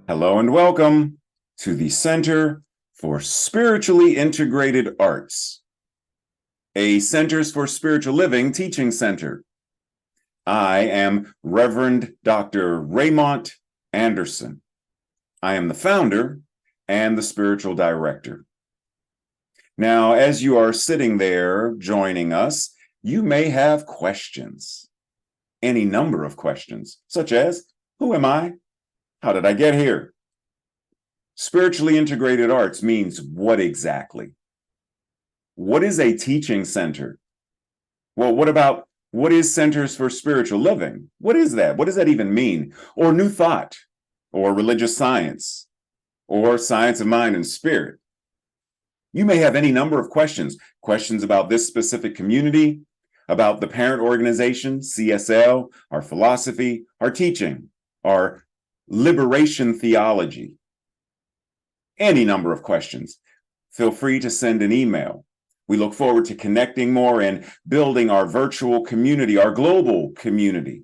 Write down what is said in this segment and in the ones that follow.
Hello and welcome to the Center for Spiritually Integrated Arts, a Centers for Spiritual Living teaching center. I am Reverend Dr. Raymont Anderson. I am the founder and the spiritual director. Now, as you are sitting there joining us, you may have questions, any number of questions, such as, who am I? How did I get here? Spiritually integrated arts means what exactly? What is a teaching center? Well, what is Centers for Spiritual Living? What is that? What does that even mean? Or New Thought, or religious science, or science of mind and spirit? You may have any number of questions about this specific community, about the parent organization, CSL, our philosophy, our teaching, our liberation theology. Any number of questions. Feel free to send an email. We look forward to connecting more and building our virtual community, our global community.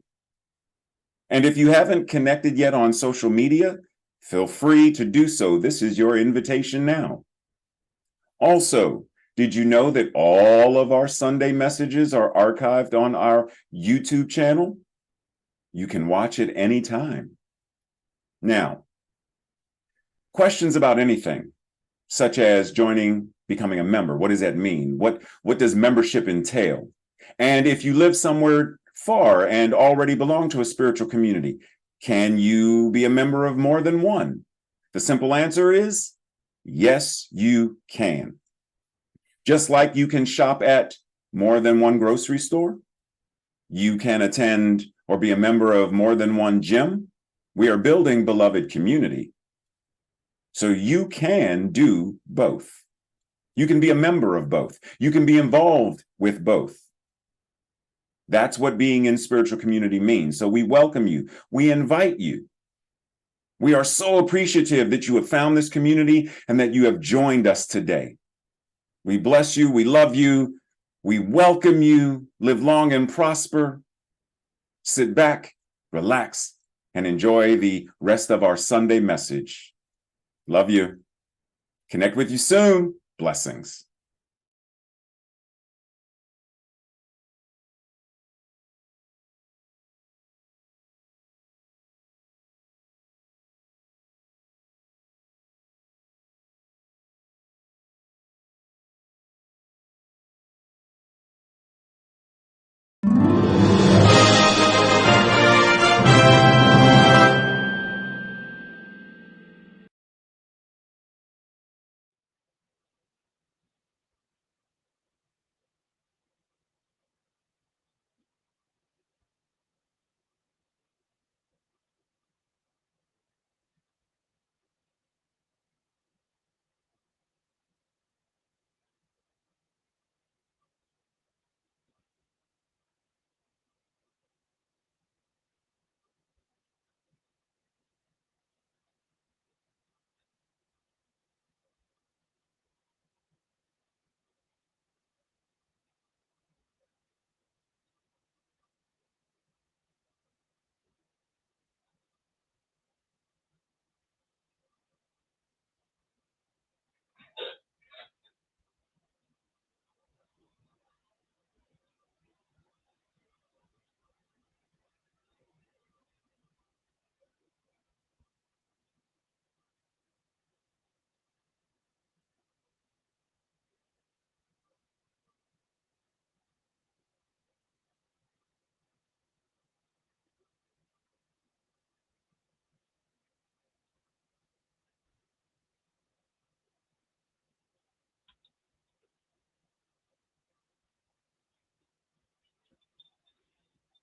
And if you haven't connected yet on social media, feel free to do so. This is your invitation now. Also, did you know that all of our Sunday messages are archived on our YouTube channel? You can watch it anytime. Now, questions about anything, such as becoming a member. What does that mean? What does membership entail? And if you live somewhere far and already belong to a spiritual community, can you be a member of more than one? The simple answer is yes, you can. Just like you can shop at more than one grocery store, you can attend or be a member of more than one gym. We are building beloved community. So you can do both. You can be a member of both. You can be involved with both. That's what being in spiritual community means. So we welcome you. We invite you. We are so appreciative that you have found this community and that you have joined us today. We bless you. We love you. We welcome you. Live long and prosper. Sit back, relax, and enjoy the rest of our Sunday message. Love you. Connect with you soon. Blessings.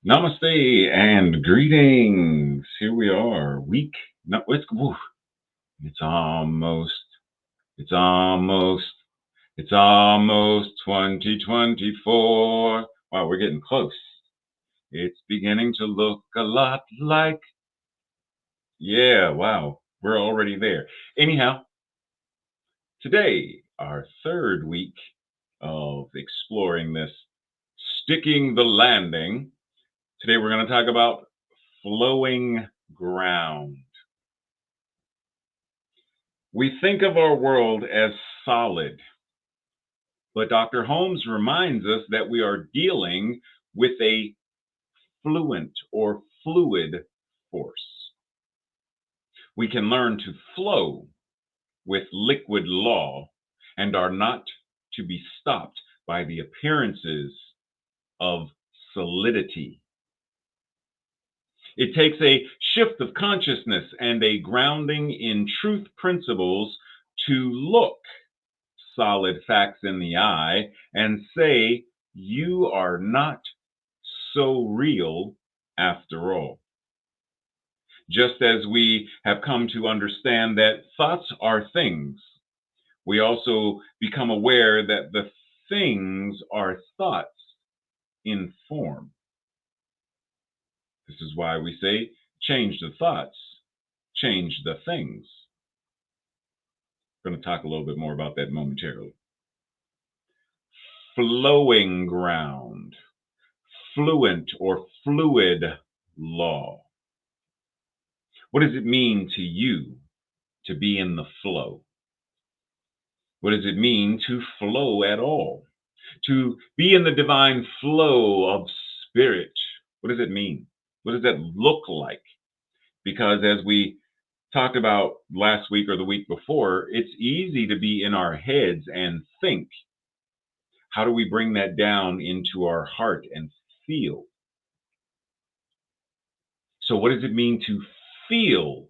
Namaste and greetings. Here we are. No, it's almost, it's almost, it's almost 2024. Wow, we're getting close. It's beginning to look a lot like, yeah, wow, we're already there. Anyhow, today, our third week of exploring this sticking the landing. Today, we're going to talk about flowing ground. We think of our world as solid, but Dr. Holmes reminds us that we are dealing with a fluent or fluid force. We can learn to flow with liquid law and are not to be stopped by the appearances of solidity. It takes a shift of consciousness and a grounding in truth principles to look solid facts in the eye and say, you are not so real after all. Just as we have come to understand that thoughts are things, we also become aware that the things are thoughts in form. This is why we say, change the thoughts, change the things. We're going to talk a little bit more about that momentarily. Flowing ground, fluent or fluid law. What does it mean to you to be in the flow? What does it mean to flow at all? To be in the divine flow of spirit. What does it mean? What does that look like? Because as we talked about last week or the week before, it's easy to be in our heads and think. How do we bring that down into our heart and feel? So, what does it mean to feel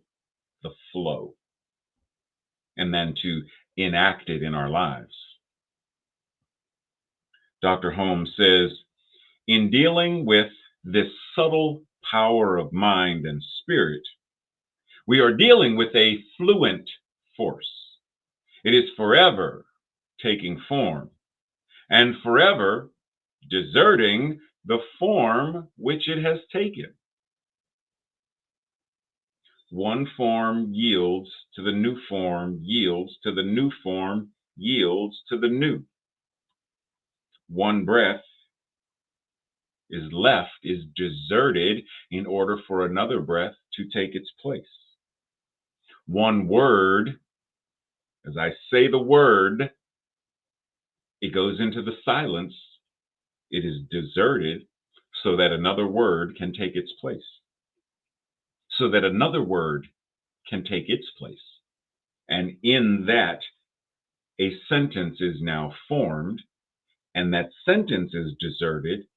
the flow and then to enact it in our lives? Dr. Holmes says, in dealing with this subtle power of mind and spirit, we are dealing with a fluent force. It is forever taking form and forever deserting the form which it has taken. One form yields to the new form, yields to the new form, yields to the new. One breath is left, is deserted in order for another breath to take its place. One word, as I say the word, it goes into the silence. It is deserted so that another word can take its place. So that another word can take its place. And in that, a sentence is now formed, and that sentence is deserted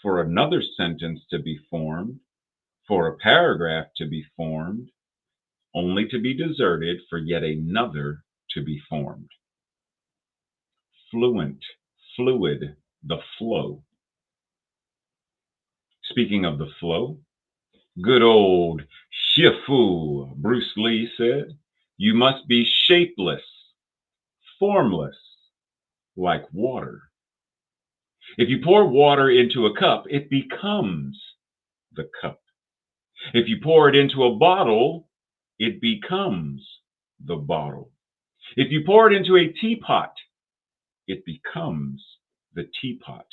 for another sentence to be formed, for a paragraph to be formed, only to be deserted for yet another to be formed. Fluent, fluid, the flow. Speaking of the flow, good old Shifu Bruce Lee said, you must be shapeless, formless, like water. If you pour water into a cup, it becomes the cup. If you pour it into a bottle, it becomes the bottle. If you pour it into a teapot, it becomes the teapot.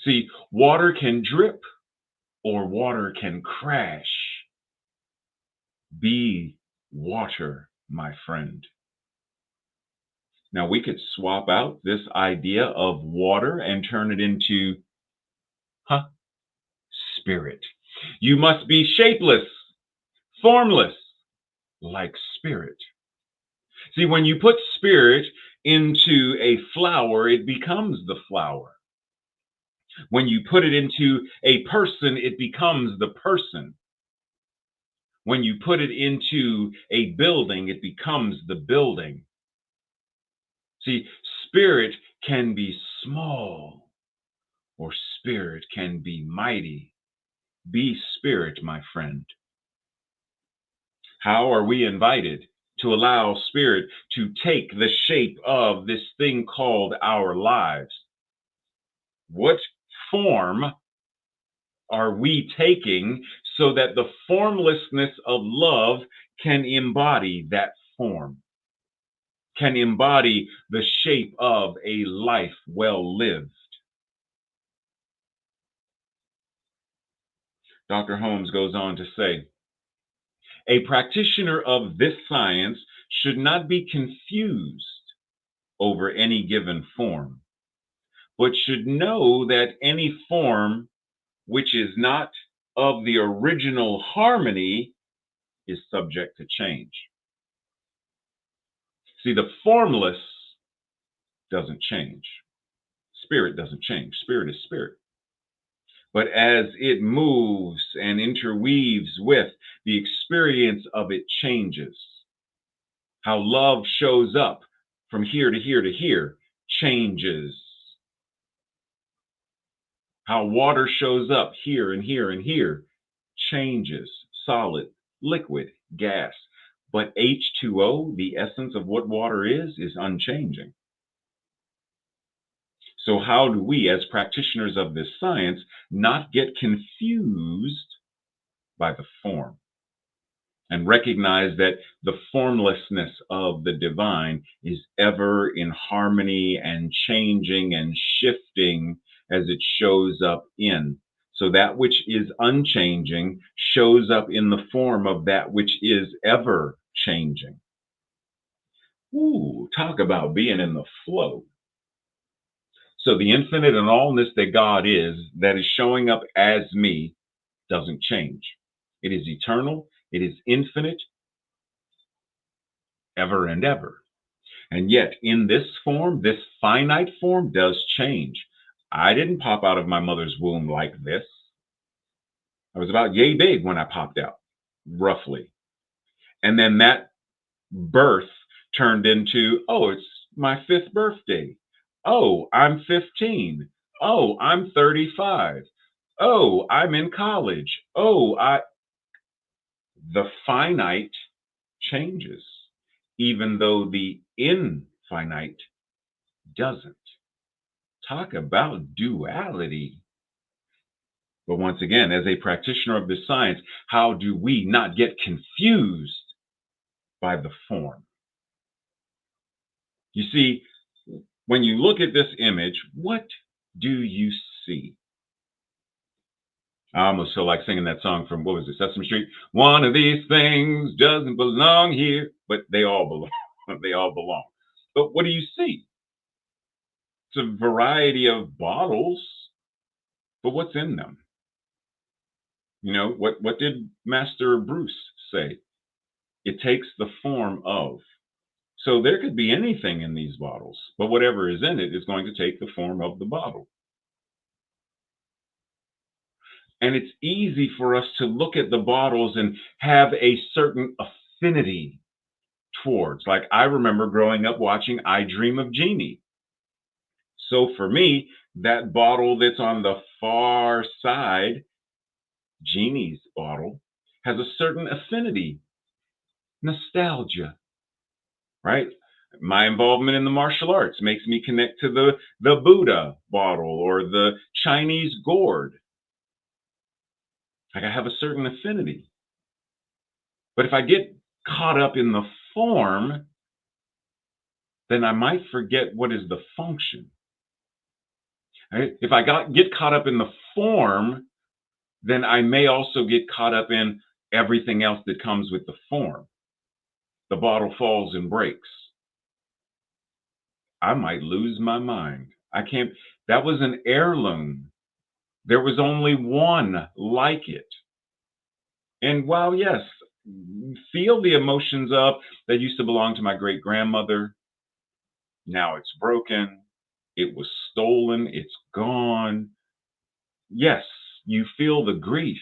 See, water can drip or water can crash. Be water, my friend. Now, we could swap out this idea of water and turn it into, spirit. You must be shapeless, formless, like spirit. See, when you put spirit into a flower, it becomes the flower. When you put it into a person, it becomes the person. When you put it into a building, it becomes the building. See, spirit can be small or spirit can be mighty. Be spirit, my friend. How are we invited to allow spirit to take the shape of this thing called our lives? What form are we taking so that the formlessness of love can embody that form, can embody the shape of a life well lived? Dr. Holmes goes on to say, a practitioner of this science should not be confused over any given form, but should know that any form which is not of the original harmony is subject to change. See, the formless doesn't change. Spirit doesn't change. Spirit is spirit. But as it moves and interweaves with, the experience of it changes. How love shows up from here to here to here changes. How water shows up here and here and here changes. Solid, liquid, gas. But H2O, the essence of what water is unchanging. So, how do we, as practitioners of this science, not get confused by the form and recognize that the formlessness of the divine is ever in harmony and changing and shifting as it shows up in? So, that which is unchanging shows up in the form of that which is ever changing. Ooh, talk about being in the flow. So the infinite and allness that God is, that is showing up as me, doesn't change. It is eternal, it is infinite, ever and ever. And yet, in this form, this finite form does change. I didn't pop out of my mother's womb like this. I was about yay big when I popped out, roughly. And then that birth turned into, oh, it's my 5th birthday. Oh, I'm 15. Oh, I'm 35. Oh, I'm in college. The finite changes, even though the infinite doesn't. Talk about duality. But once again, as a practitioner of this science, how do we not get confused by the form? You see, when you look at this image, what do you see? I almost feel like singing that song from, what was it, Sesame Street? One of these things doesn't belong here, but they all belong. They all belong. But what do you see? It's a variety of bottles, but what's in them? You know, what did Master Bruce say? It takes the form of. So there could be anything in these bottles, but whatever is in it is going to take the form of the bottle. And it's easy for us to look at the bottles and have a certain affinity towards. Like, I remember growing up watching I Dream of Jeannie. So for me, that bottle that's on the far side, Jeannie's bottle, has a certain affinity, nostalgia, right? My involvement in the martial arts makes me connect to the Buddha bottle or the Chinese gourd. Like, I have a certain affinity. But if I get caught up in the form, then I might forget what is the function. Right? If I get caught up in the form, then I may also get caught up in everything else that comes with the form. The bottle falls and breaks. I might lose my mind. That was an heirloom. There was only one like it. And while, yes, feel the emotions of that used to belong to my great grandmother, now it's broken, it was stolen, it's gone. Yes, you feel the grief.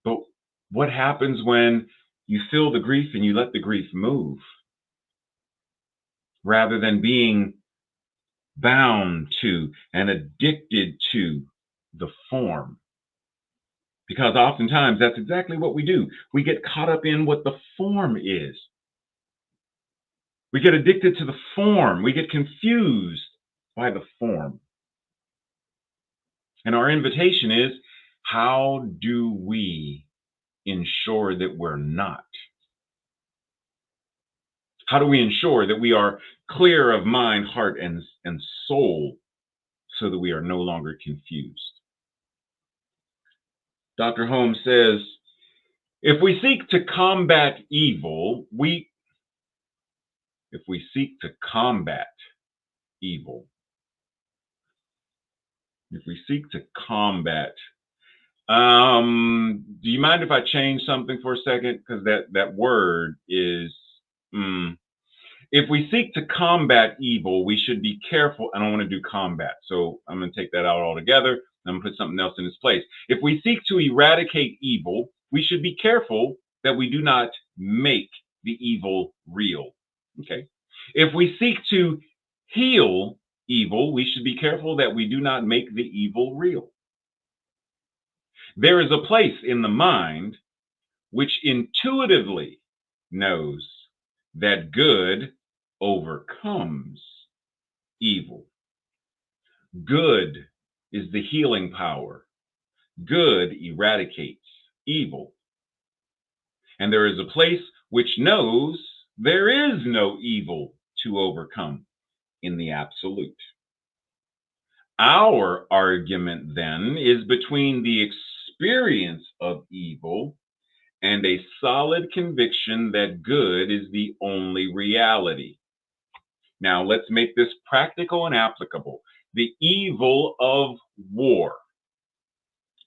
But what happens when you feel the grief and you let the grief move rather than being bound to and addicted to the form? Because oftentimes that's exactly what we do. We get caught up in what the form is. We get addicted to the form. We get confused by the form. And our invitation is, how do we ensure that we're not? How do we ensure that we are clear of mind, heart, and soul so that we are no longer confused? Dr. Holmes says, if we seek to combat evil, we if we seek to combat evil, if we seek to combat, do you mind if I change something for a second? Because that word is, if we seek to combat evil, we should be careful. I don't want to do combat, so I'm going to take that out altogether. I'm going to put something else in its place. If we seek to eradicate evil, we should be careful that we do not make the evil real. Okay. If we seek to heal evil, we should be careful that we do not make the evil real. There is a place in the mind which intuitively knows that good overcomes evil. Good is the healing power. Good eradicates evil. And there is a place which knows there is no evil to overcome in the absolute. Our argument then is between the experience of evil and a solid conviction that good is the only reality. Now, let's make this practical and applicable. The evil of war.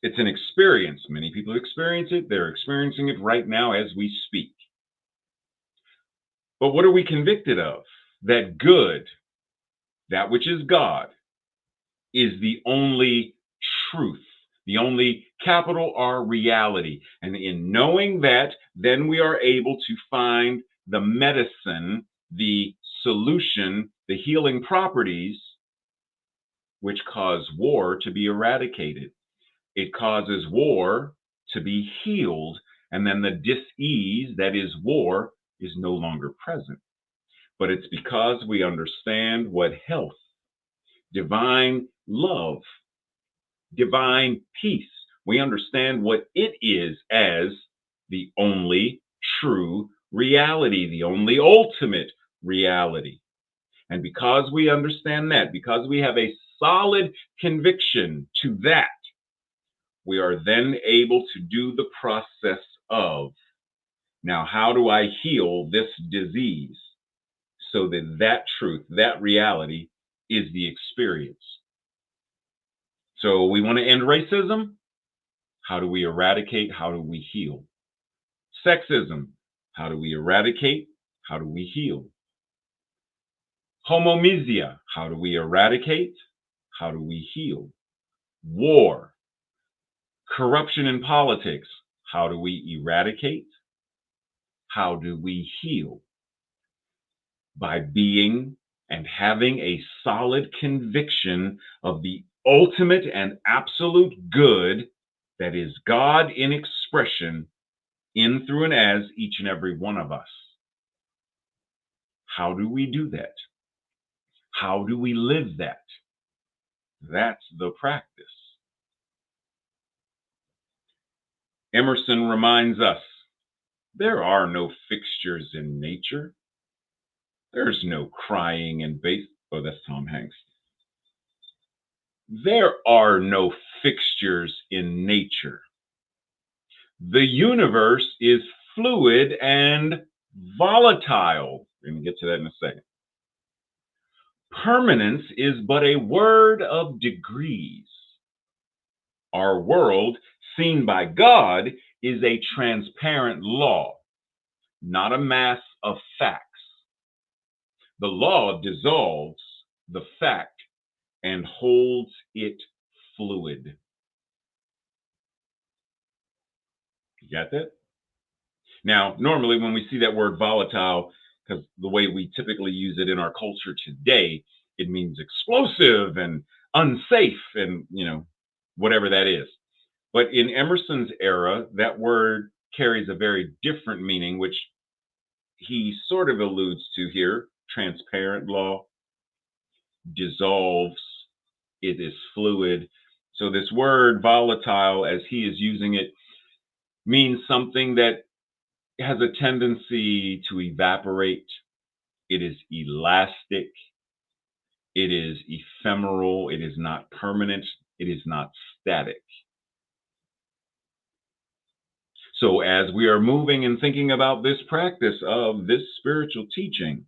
It's an experience. Many people experience it. They're experiencing it right now as we speak. But what are we convicted of? That good, that which is God, is the only truth, the only capital R reality. And in knowing that, then we are able to find the medicine, the solution, the healing properties which cause war to be eradicated. It causes war to be healed, and then the dis-ease that is war is no longer present. But it's because we understand what health, divine love, divine peace, we understand what it is as the only true reality, the only ultimate reality. And because we understand that, because we have a solid conviction to that, we are then able to do the process of, now, how do I heal this disease so that that truth, that reality is the experience? So we want to end racism. How do we eradicate? How do we heal? Sexism. How do we eradicate? How do we heal? Homomisia. How do we eradicate? How do we heal? War. Corruption in politics. How do we eradicate? How do we heal? By being and having a solid conviction of the ultimate and absolute good that is God in expression in, through, and as each and every one of us. How do we do that? How do we live that? That's the practice. Emerson reminds us, there are no fixtures in nature. There's no crying in bass. Oh, that's Tom Hanks. There are no fixtures in nature. The universe is fluid and volatile. We're going to get to that in a second. Permanence is but a word of degrees. Our world, seen by God, is a transparent law, not a mass of facts. The law dissolves the fact and holds it fluid. You got that? Now, normally when we see that word volatile, because the way we typically use it in our culture today, it means explosive and unsafe and, whatever that is. But in Emerson's era, that word carries a very different meaning, which he sort of alludes to here. Transparent law, dissolves, it is fluid. So this word volatile, as he is using it, means something that has a tendency to evaporate. It is elastic. It is ephemeral. It is not permanent. It is not static. So as we are moving and thinking about this practice of this spiritual teaching,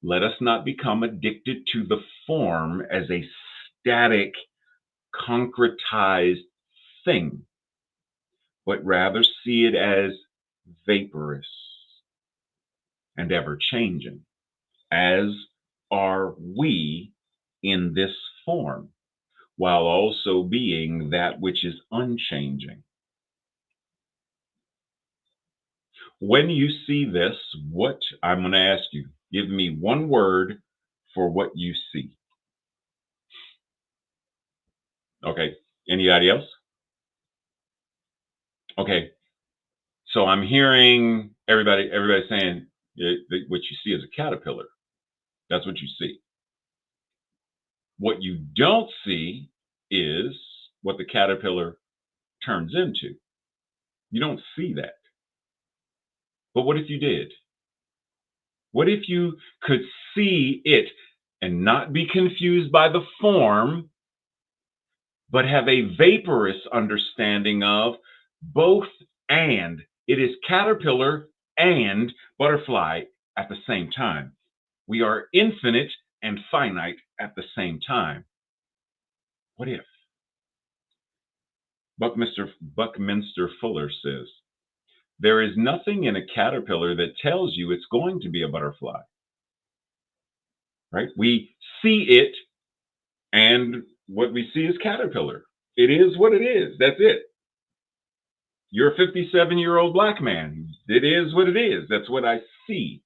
Let us not become addicted to the form as a static, concretized thing, but rather see it as vaporous and ever changing, as are we in this form, while also being that which is unchanging. When you see this, what I'm going to ask you, give me one word for what you see. Okay. Anybody else? Okay. So I'm hearing everybody saying that what you see is a caterpillar. That's what you see. What you don't see is what the caterpillar turns into. You don't see that. But what if you did? What if you could see it and not be confused by the form, but have a vaporous understanding of both and? It is caterpillar and butterfly at the same time. We are infinite and finite at the same time. What if? Buckminster Fuller says, there is nothing in a caterpillar that tells you it's going to be a butterfly, right? We see it, and what we see is caterpillar. It is what it is. That's it. You're a 57-year-old black man. It is what it is. That's what I see.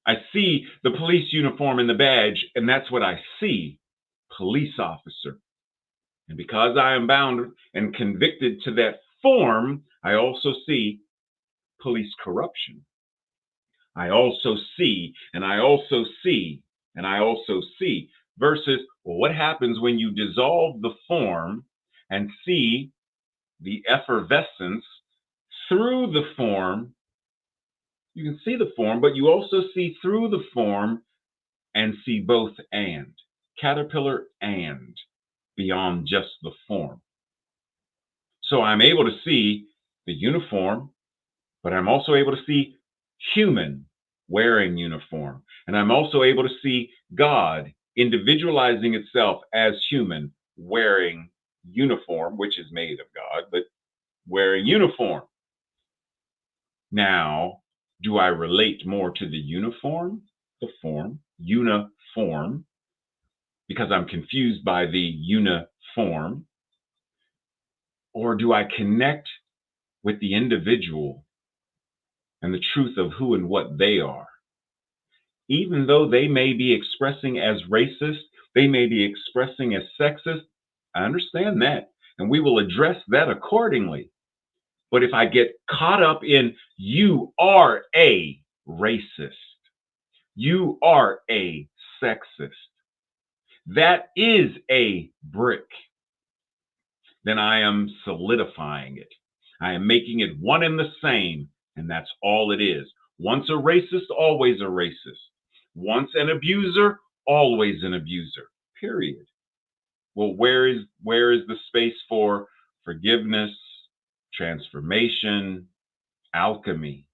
I see the police uniform and the badge, and that's what I see. Police officer. And because I am bound and convicted to that form, I also see police corruption. I also see, and I also see, and I also see. Versus, well, what happens when you dissolve the form and see the effervescence through the form? You can see the form, but you also see through the form and see both and. Caterpillar and beyond just the form. So I'm able to see the uniform, but I'm also able to see human wearing uniform. And I'm also able to see God individualizing itself as human wearing uniform, which is made of God, but wearing uniform. Now, do I relate more to the uniform, the form, uniform, because I'm confused by the uniform? Or do I connect with the individual and the truth of who and what they are? Even though they may be expressing as racist, they may be expressing as sexist, I understand that, and we will address that accordingly. But if I get caught up in, you are a racist, you are a sexist, that is a brick, then I am solidifying it. I am making it one and the same, and that's all it is. Once a racist, always a racist. Once an abuser, always an abuser, period. Well, where is the space for forgiveness, transformation, alchemy,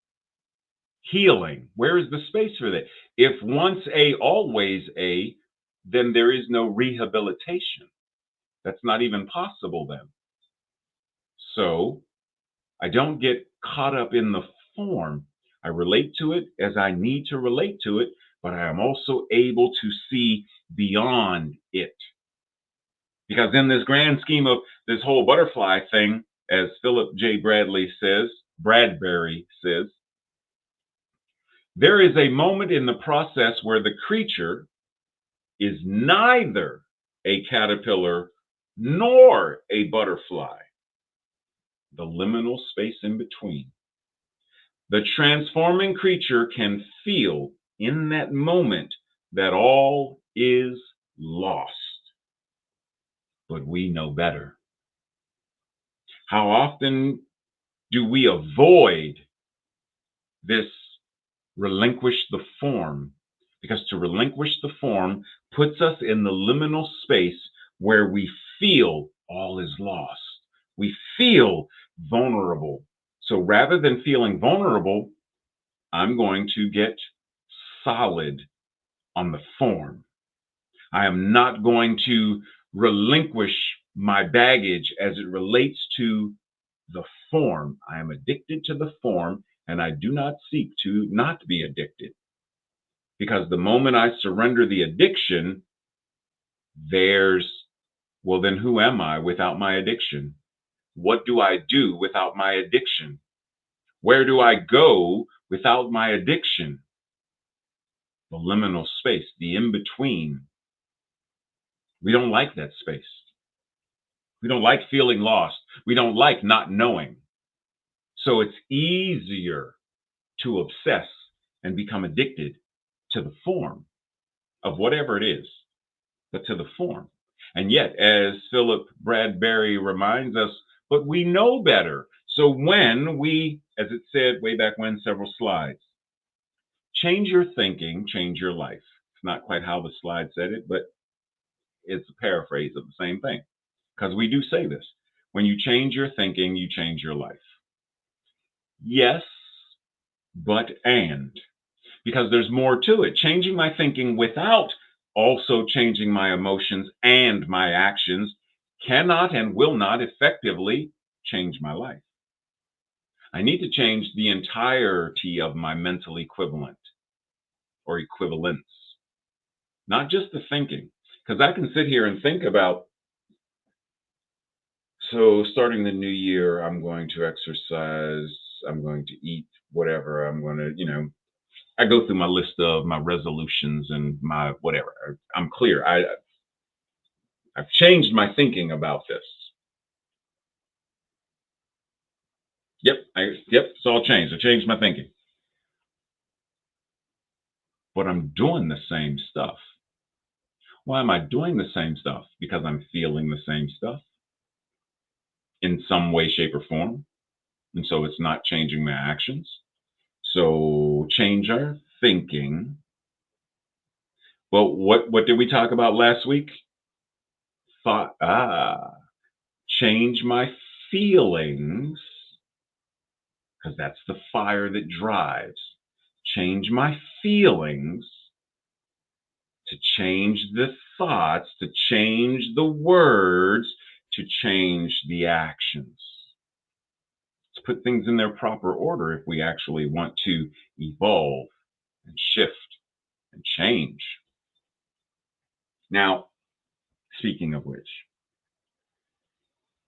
healing? Where is the space for that? If once a, always a, then there is no rehabilitation. That's not even possible then. So I don't get caught up in the form. I relate to it as I need to relate to it, but I am also able to see beyond it. Because in this grand scheme of this whole butterfly thing, as Philip J. Bradbury says, there is a moment in the process where the creature is neither a caterpillar nor a butterfly, the liminal space in between. The transforming creature can feel in that moment that all is lost. But we know better. How often do we avoid this relinquish the form? Because to relinquish the form puts us in the liminal space where we feel all is lost. We feel vulnerable. So rather than feeling vulnerable, I'm going to get solid on the form. I am not going to relinquish my baggage as it relates to the form. I am addicted to the form, and I do not seek to not be addicted. Because the moment I surrender the addiction, there's, well, then who am I without my addiction? What do I do without my addiction? Where do I go without my addiction? The liminal space, the in between. We don't like that space. We don't like feeling lost. We don't like not knowing. So it's easier to obsess and become addicted to the form of whatever it is, but to the form. And yet, as Philip Bradbury reminds us, but we know better. So when we, as it said way back when, several slides, change your thinking, change your life. It's not quite how the slide said it, but it's a paraphrase of the same thing. Because we do say this. When you change your thinking, you change your life. Yes, but and. Because there's more to it. Changing my thinking without also changing my emotions and my actions cannot and will not effectively change my life. I need to change the entirety of my mental equivalent or equivalence, not just the thinking. Because I can sit here and think about, so starting the new year, I'm going to exercise, I'm going to eat whatever, I'm going to, I go through my list of my resolutions and my whatever. I'm clear. I've changed my thinking about this. Yep, it's all changed. I changed my thinking. But I'm doing the same stuff. Why am I doing the same stuff? Because I'm feeling the same stuff in some way, shape, or form. And so it's not changing my actions. So change our thinking. Well, what did we talk about last week? Change my feelings, because that's the fire that drives. Change my feelings to change the thoughts, to change the words, to change the actions. Let's put things in their proper order if we actually want to evolve and shift and change. Now, speaking of which,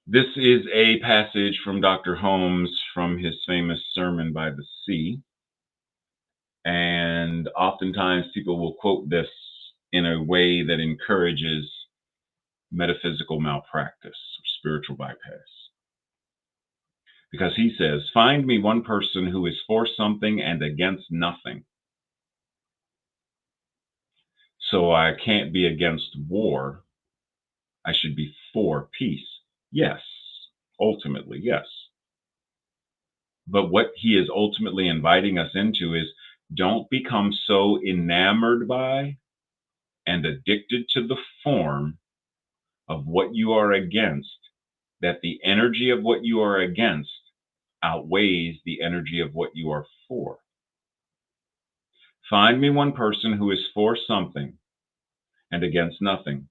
this is a passage from Dr. Holmes from his famous Sermon by the Sea. And oftentimes people will quote this in a way that encourages metaphysical malpractice or spiritual bypass. Because he says, find me one person who is for something and against nothing. So I can't be against war. I should be for peace. Yes, ultimately, yes. But what he is ultimately inviting us into is, don't become so enamored by and addicted to the form of what you are against that the energy of what you are against outweighs the energy of what you are for. Find me one person who is for something and against nothing,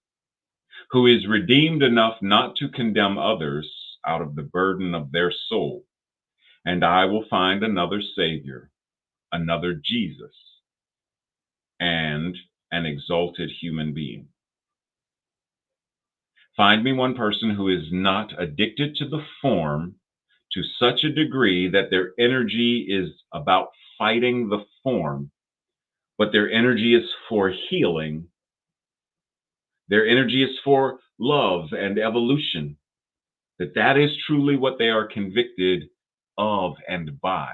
who is redeemed enough not to condemn others out of the burden of their soul, and I will find another Savior, another Jesus, and an exalted human being. Find me one person who is not addicted to the form to such a degree that their energy is about fighting the form, but their energy is for healing. Their energy is for love and evolution, that is truly what they are convicted of and by.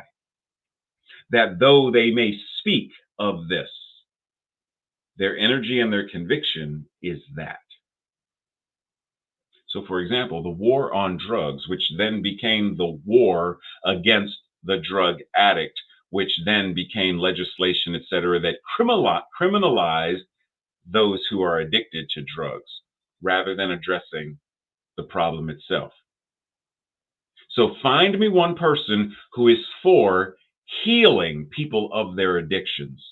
That though they may speak of this, their energy and their conviction is that. So, for example, the war on drugs, which then became the war against the drug addict, which then became legislation, et cetera, that criminalized those who are addicted to drugs rather than addressing the problem itself. So find me one person who is for healing people of their addictions,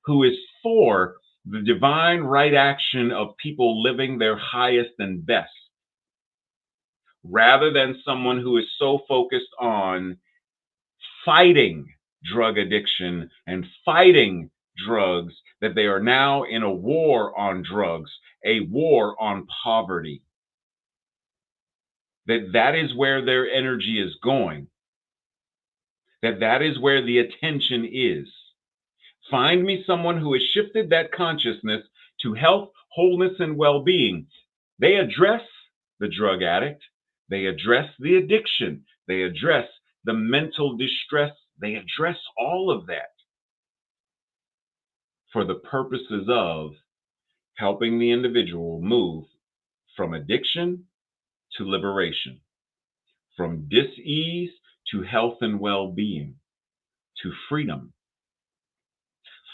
who is for the divine right action of people living their highest and best, rather than someone who is so focused on fighting drug addiction and fighting drugs that they are now in a war on drugs, a war on poverty. That is where their energy is going. That is where the attention is. Find me someone who has shifted that consciousness to health, wholeness, and well-being. They address the drug addict. They address the addiction. They address the mental distress. They address all of that for the purposes of helping the individual move from addiction to liberation, from dis-ease to health and well-being, to freedom.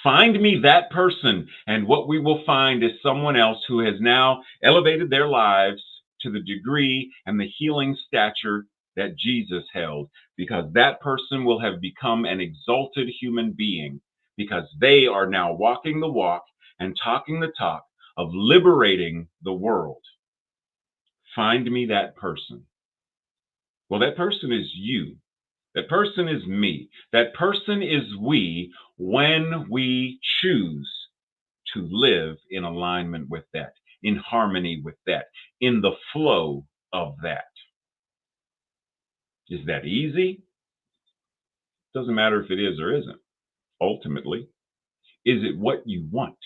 Find me that person, and what we will find is someone else who has now elevated their lives to the degree and the healing stature that Jesus held, because that person will have become an exalted human being, because they are now walking the walk and talking the talk of liberating the world. Find me that person. Well, that person is you. That person is me. That person is we when we choose to live in alignment with that, in harmony with that, in the flow of that. Is that easy? Doesn't matter if it is or isn't. Ultimately, is it what you want?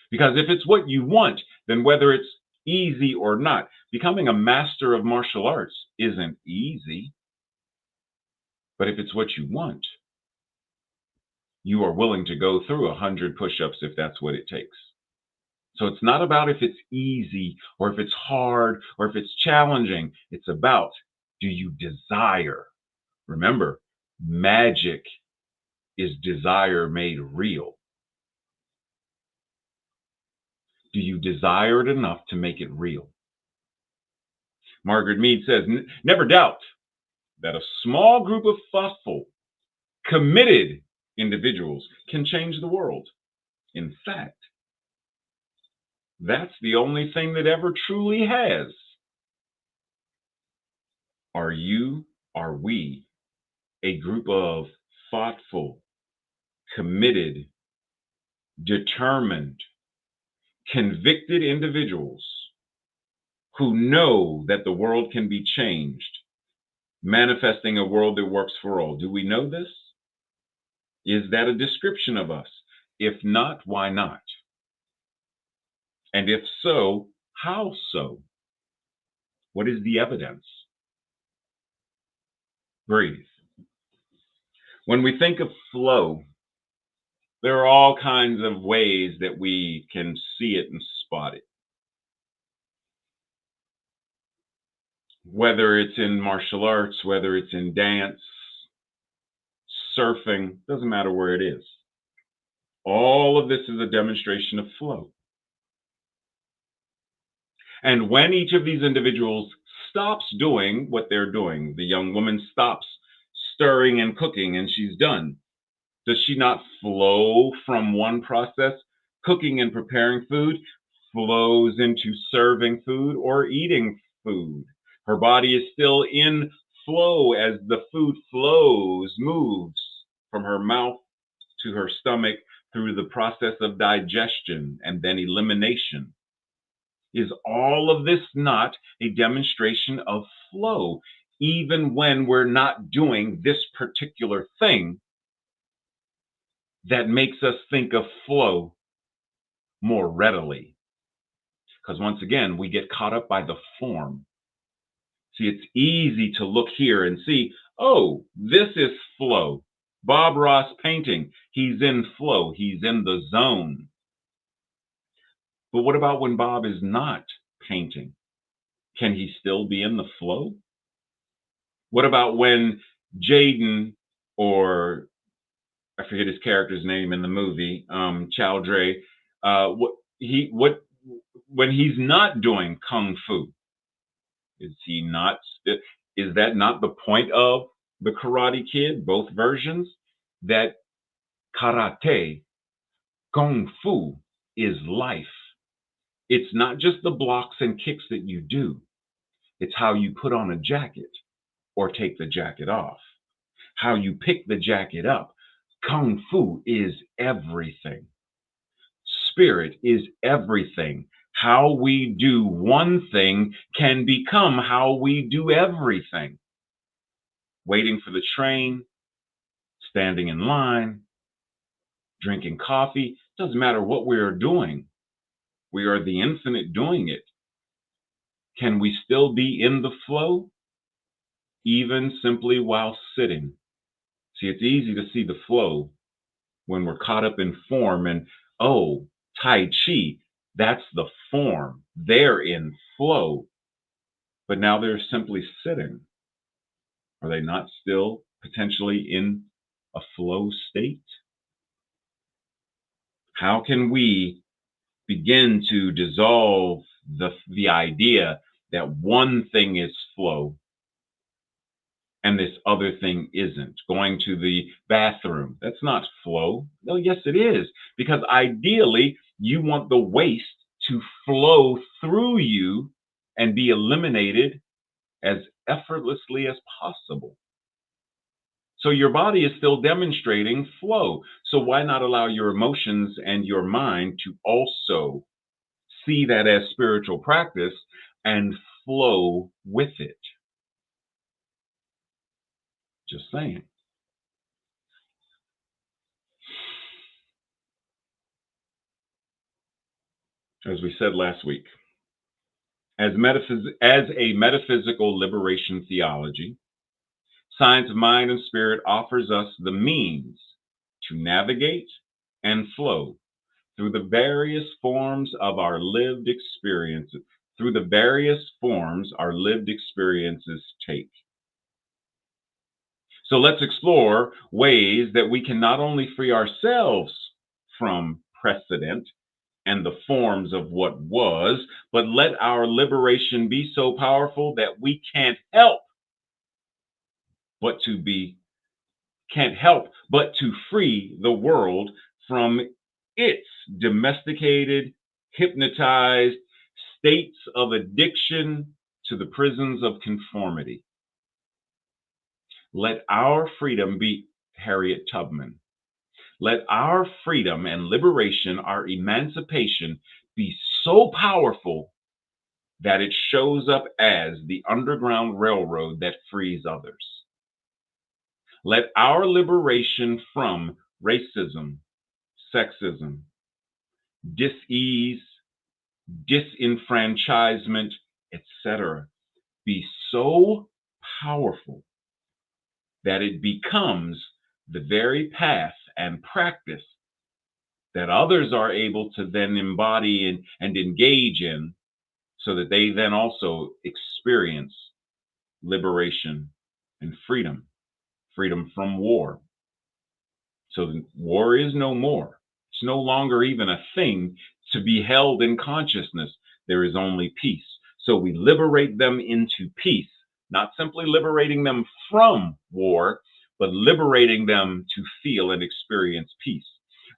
Because if it's what you want, then whether it's easy or not, becoming a master of martial arts isn't easy. But if it's what you want, you are willing to go through 100 push-ups if that's what it takes. So it's not about if it's easy or if it's hard or if it's challenging. It's about, do you desire? Remember, magic is desire made real. Do you desire it enough to make it real? Margaret Mead says, never doubt that a small group of thoughtful, committed individuals can change the world. In fact, that's the only thing that ever truly has. Are we a group of thoughtful, committed, determined, convicted individuals who know that the world can be changed, manifesting a world that works for all? Do we know this? Is that a description of us? If not, why not? And if so, how so? What is the evidence? Breathe. When we think of flow, there are all kinds of ways that we can see it and spot it. Whether it's in martial arts, whether it's in dance, surfing, doesn't matter where it is. All of this is a demonstration of flow. And when each of these individuals stops doing what they're doing, the young woman stops stirring and cooking and she's done. Does she not flow from one process? Cooking and preparing food flows into serving food or eating food. Her body is still in flow as the food flows, moves from her mouth to her stomach through the process of digestion and then elimination. Is all of this not a demonstration of flow, even when we're not doing this particular thing that makes us think of flow more readily? Because once again, we get caught up by the form. See, it's easy to look here and see, oh, this is flow. Bob Ross painting, he's in flow, he's in the zone. But what about when Bob is not painting? Can he still be in the flow? What about when Jaden, or I forget his character's name in the movie, Chowdre, when he's not doing kung fu, is that not the point of the Karate Kid, both versions? That karate Kung Fu is life. It's not just the blocks and kicks that you do, it's how you put on a jacket or take the jacket off, how you pick the jacket up. Kung Fu is everything. Spirit is everything. How we do one thing can become how we do everything. Waiting for the train, standing in line, drinking coffee, doesn't matter what we are doing. We are the infinite doing it. Can we still be in the flow, even simply while sitting? See, it's easy to see the flow when we're caught up in form and, oh, Tai Chi, that's the form. They're in flow, but now they're simply sitting. Are they not still potentially in a flow state? How can we begin to dissolve the idea that one thing is flow and this other thing isn't? Going to the bathroom, that's not flow. No, yes, it is. Because ideally, you want the waste to flow through you and be eliminated as effortlessly as possible. So your body is still demonstrating flow. So why not allow your emotions and your mind to also see that as spiritual practice and flow with it? Just saying. As we said last week, as a metaphysical liberation theology, science of mind and spirit offers us the means to navigate and flow through the various forms of our lived experiences, through the various forms our lived experiences take. So let's explore ways that we can not only free ourselves from precedent and the forms of what was, but let our liberation be so powerful that we but to be can't help but to free the world from its domesticated, hypnotized states of addiction to the prisons of conformity. Let our freedom be Harriet Tubman. Let our freedom and liberation, our emancipation, be so powerful that it shows up as the Underground Railroad that frees others. Let our liberation from racism, sexism, dis-ease, disenfranchisement, etc., be so powerful that it becomes the very path and practice that others are able to then embody and engage in, so that they then also experience liberation and freedom from war. So war is no more. It's no longer even a thing to be held in consciousness. There is only peace. So we liberate them into peace, not simply liberating them from war, but liberating them to feel and experience peace,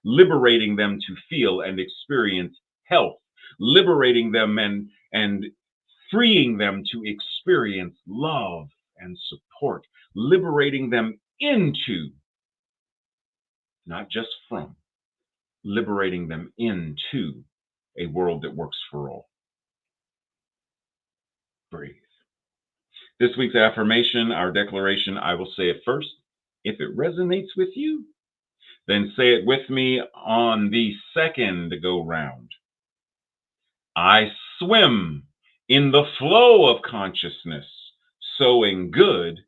liberating them to feel and experience health, liberating them and freeing them to experience love and support, liberating them into, not just from, liberating them into a world that works for all. Breathe. This week's affirmation, our declaration, I will say it first. If it resonates with you, then say it with me on the second go round. I swim in the flow of consciousness, sowing good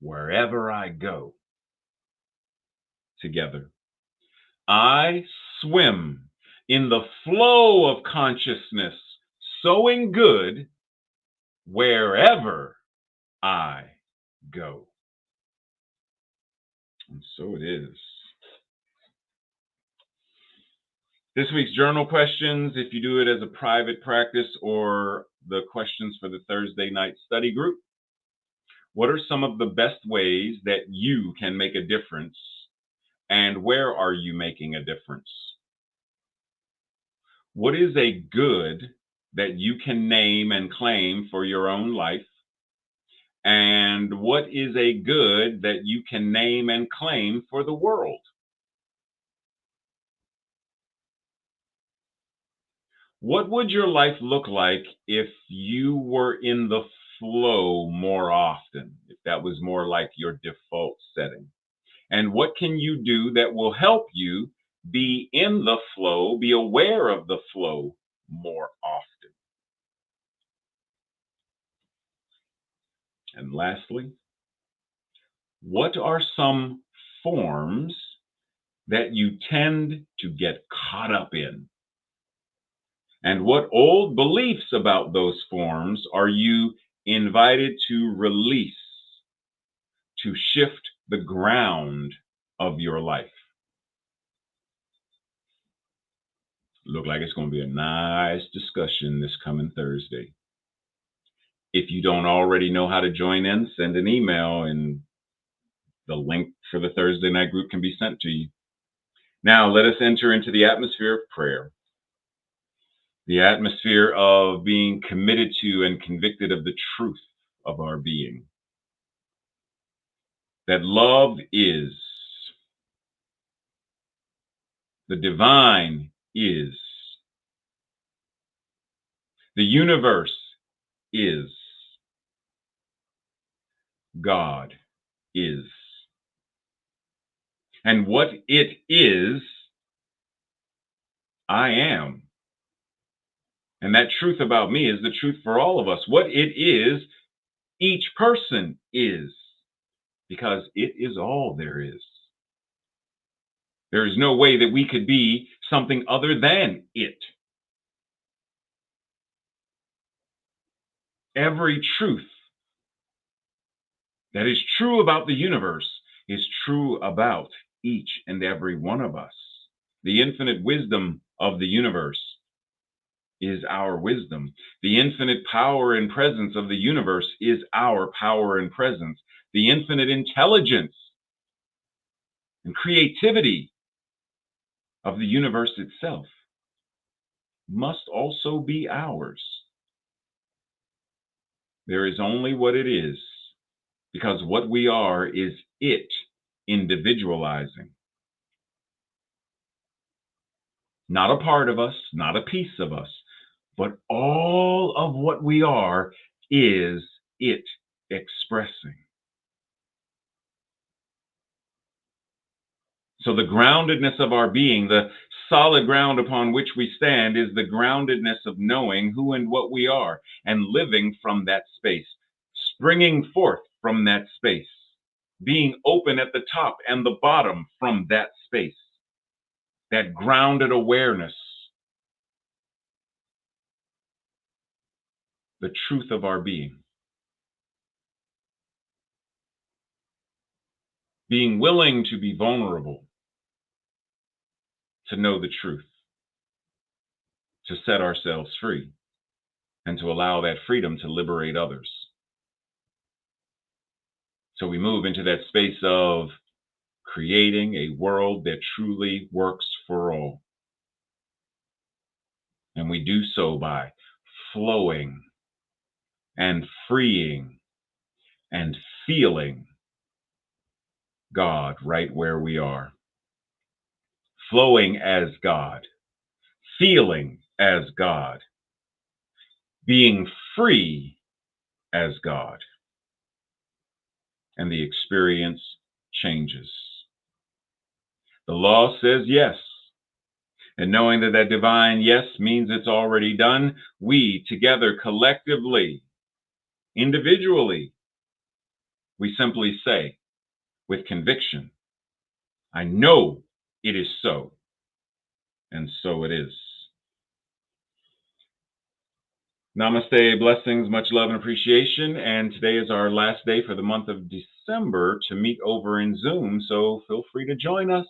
wherever I go. Together. I swim in the flow of consciousness, sowing good wherever I go. And so it is. This week's journal questions, if you do it as a private practice or the questions for the Thursday night study group, what are some of the best ways that you can make a difference? And where are you making a difference? What is a good that you can name and claim for your own life? And what is a good that you can name and claim for the world? What would your life look like if you were in the flow more often, if that was more like your default setting? And what can you do that will help you be in the flow, be aware of the flow more often? And lastly, what are some forms that you tend to get caught up in? And what old beliefs about those forms are you invited to release to shift the ground of your life? Look like it's going to be a nice discussion this coming Thursday. If you don't already know how to join in, send an email and the link for the Thursday night group can be sent to you. Now, let us enter into the atmosphere of prayer, the atmosphere of being committed to and convicted of the truth of our being. That love is, the divine is, the universe is, God is. And what it is, I am. And that truth about me is the truth for all of us. What it is, each person is, because it is all there is. There is no way that we could be something other than it. Every truth that is true about the universe is true about each and every one of us. The infinite wisdom of the universe is our wisdom. The infinite power and presence of the universe is our power and presence. The infinite intelligence and creativity of the universe itself must also be ours. There is only what it is, because what we are is it individualizing. Not a part of us, not a piece of us, but all of what we are is it expressing. So the groundedness of our being, the solid ground upon which we stand, is the groundedness of knowing who and what we are and living from that space, springing forth from that space, being open at the top and the bottom from that space, that grounded awareness, the truth of our being. Being willing to be vulnerable, to know the truth, to set ourselves free, and to allow that freedom to liberate others. So we move into that space of creating a world that truly works for all. And we do so by flowing and freeing and feeling God right where we are. Flowing as God, feeling as God, being free as God. And the experience changes. The law says yes. And knowing that that divine yes means it's already done, we together collectively, individually, we simply say with conviction, I know it is so, and so it is. Namaste, blessings, much love and appreciation. And today is our last day for the month of December to meet over in Zoom, so feel free to join us.